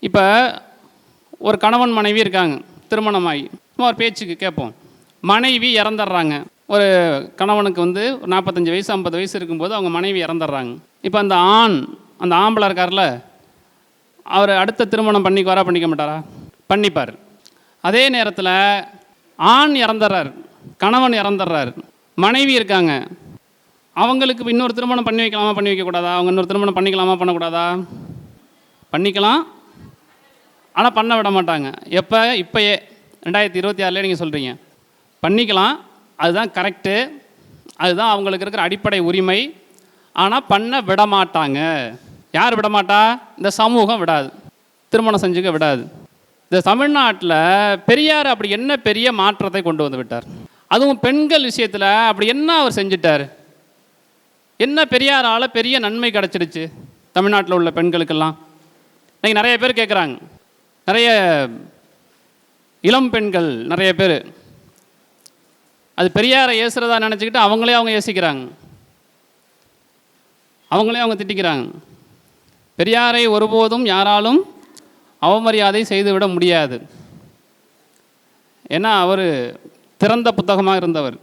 இப்போ ஒரு கணவன் மனைவி இருக்காங்க, திருமணமாகி. சும்மா ஒரு பேச்சுக்கு கேட்போம். மனைவி இறந்துடுறாங்க. ஒரு கணவனுக்கு வந்து ஒரு 45 வயசு 50 வயசு இருக்கும்போது அவங்க மனைவி இறந்துடுறாங்க. இப்போ அந்த ஆம்பளை இருக்கார்ல, அவர் அடுத்த திருமணம் பண்ணிக்குவாரா பண்ணிக்க மாட்டாரா? பண்ணிப்பார். அதே நேரத்தில் ஆண் இறந்துடுறார், கணவன் இறந்துடுறார், மனைவி இருக்காங்க. அவங்களுக்கு இன்னொரு திருமணம் பண்ணி வைக்கலாமா பண்ணி வைக்கக்கூடாதா? அவங்க இன்னொரு திருமணம் பண்ணிக்கலாமா பண்ணக்கூடாதா? பண்ணிக்கலாம், ஆனால் பண்ண விட மாட்டாங்க. எப்போ? இப்போயே 2026 நீங்கள் சொல்கிறீங்க பண்ணிக்கலாம், அதுதான் கரெக்டு, அதுதான் அவங்களுக்கு இருக்கிற அடிப்படை உரிமை. ஆனால் பண்ண விட மாட்டாங்க. யார் விட மாட்டா? இந்த சமூகம் விடாது, திருமணம் செஞ்சுக்க விடாது. இந்த தமிழ்நாட்டில் பெரியார் அப்படி என்ன பெரிய மாற்றத்தை கொண்டு வந்து விட்டார்? அதுவும் பெண்கள் விஷயத்தில் அப்படி என்ன அவர் செஞ்சிட்டார்? என்ன பெரியாரால் பெரிய நன்மை கிடச்சிடுச்சு தமிழ்நாட்டில் உள்ள பெண்களுக்கெல்லாம்? இன்றைக்கி நிறைய பேர் கேட்குறாங்க, நிறைய இளம் பெண்கள் நிறைய பேர் அது பெரியாரை ஏசுறதா நினச்சிக்கிட்டு அவங்களே அவங்க ஏசிக்கிறாங்க, அவங்களே அவங்க திட்டிக்கிறாங்க. பெரியாரை ஒருபோதும் யாராலும் அவமரியாதை செய்துவிட முடியாது. ஏன்னா அவர் திறந்த புத்தகமாக இருந்தவர்.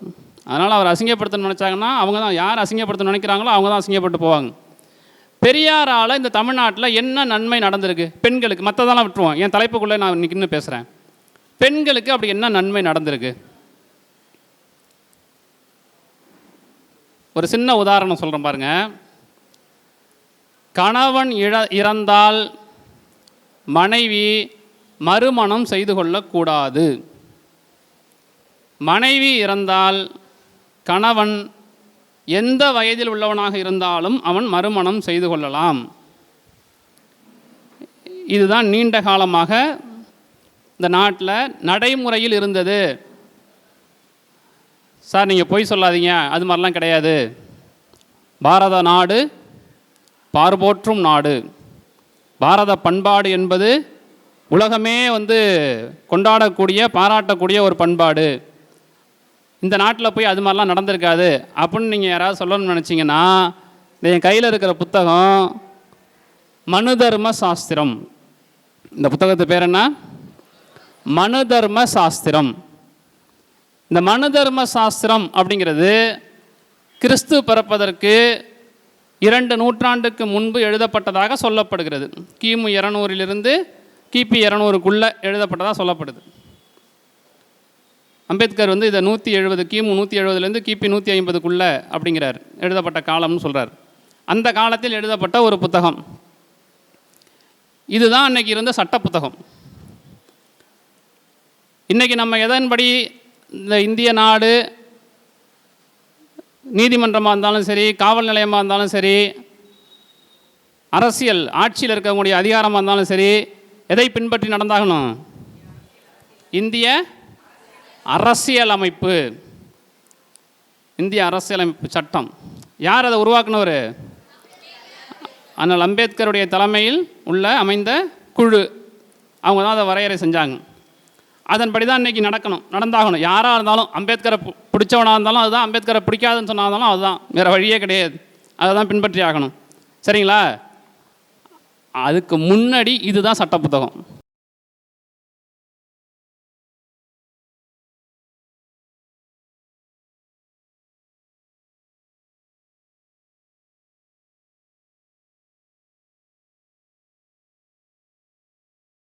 அதனால் அவர் அசிங்கப்படுத்தணும்னு நினச்சாங்கன்னா அவங்க தான், யார் அசிங்கப்படுத்தணும்னு நினைக்கிறாங்களோ அவங்க தான் அசிங்கப்பட்டு போவாங்க. பெரியாரால் இந்த தமிழ்நாட்டில் என்ன நன்மை நடந்திருக்கு பெண்களுக்கு? மற்றதெல்லாம் விட்டுருவோம், என் தலைப்புக்குள்ளே நான் இன்றைக்கி இன்னும் பேசுகிறேன். பெண்களுக்கு அப்படி என்ன நன்மை நடந்திருக்கு? ஒரு சின்ன உதாரணம் சொல்கிறேன் பாருங்கள். கணவன் இறந்தால் மனைவி மறுமணம் செய்து கொள்ளக்கூடாது. மனைவி இறந்தால் கணவன் எந்த வயதில் உள்ளவனாக இருந்தாலும் அவன் மறுமணம் செய்து கொள்ளலாம். இதுதான் நீண்ட காலமாக இந்த நாட்டில் நடைமுறையில் இருந்தது. சார் நீங்கள் பொய் சொல்லாதீங்க, அது மாதிரிலாம் கிடையாது. பாரத நாடு பார்போற்றும் நாடு. பாரத பண்பாடு என்பது உலகமே கொண்டாடக்கூடிய பாராட்டக்கூடிய ஒரு பண்பாடு. இந்த நாட்டில் போய் அது மாதிரிலாம் நடந்திருக்காது அப்படின்னு நீங்கள் யாராவது சொல்லணும்னு நினச்சிங்கன்னா, என் கையில் இருக்கிற புத்தகம் மனு தர்ம சாஸ்திரம். இந்த புத்தகத்து பேர் என்ன? மனு தர்ம சாஸ்திரம். இந்த மனு தர்ம சாஸ்திரம் அப்படிங்கிறது கிறிஸ்து பிறப்பதற்கு 2 நூற்றாண்டுக்கு முன்பு எழுதப்பட்டதாக சொல்லப்படுகிறது. கிமு 200 கிபி 200க்குள்ளே எழுதப்பட்டதாக சொல்லப்படுது. அம்பேத்கர் இதை 170 கிமு 170 கிபி 150க்குள்ளே அப்படிங்கிறார், எழுதப்பட்ட காலம்னு சொல்கிறார். அந்த காலத்தில் எழுதப்பட்ட ஒரு புத்தகம் இதுதான் அன்னைக்கு இருந்த சட்ட புத்தகம். இன்றைக்கி நம்ம எதன்படி இந்த இந்திய நாடு நீதிமன்றமாக இருந்தாலும் சரி, காவல் நிலையமாக இருந்தாலும் சரி, அரசியல் ஆட்சியில் இருக்கக்கூடிய அதிகாரமாக இருந்தாலும் சரி, எதை பின்பற்றி நடந்தாகணும்? இந்திய அரசியல் அமைப்பு, இந்திய அரசியலமைப்பு சட்டம். யார் அதை உருவாக்குனவர்? அண்ணல் அம்பேத்கருடைய தலைமையில் அமைந்த குழு, அவங்க தான் அதை வரையறை செஞ்சாங்க. அதன்படி தான் இன்றைக்கி நடந்தாகணும். யாராக இருந்தாலும், அம்பேத்கரை பிடிச்சவனாக இருந்தாலும் அதுதான், அம்பேத்கரை பிடிக்காதுன்னு சொன்னாலும் அதுதான், வேறு வழியே கிடையாது, அதை தான் பின்பற்றி ஆகணும். சரிங்களா? அதுக்கு முன்னாடி இதுதான் சட்ட புத்தகம்.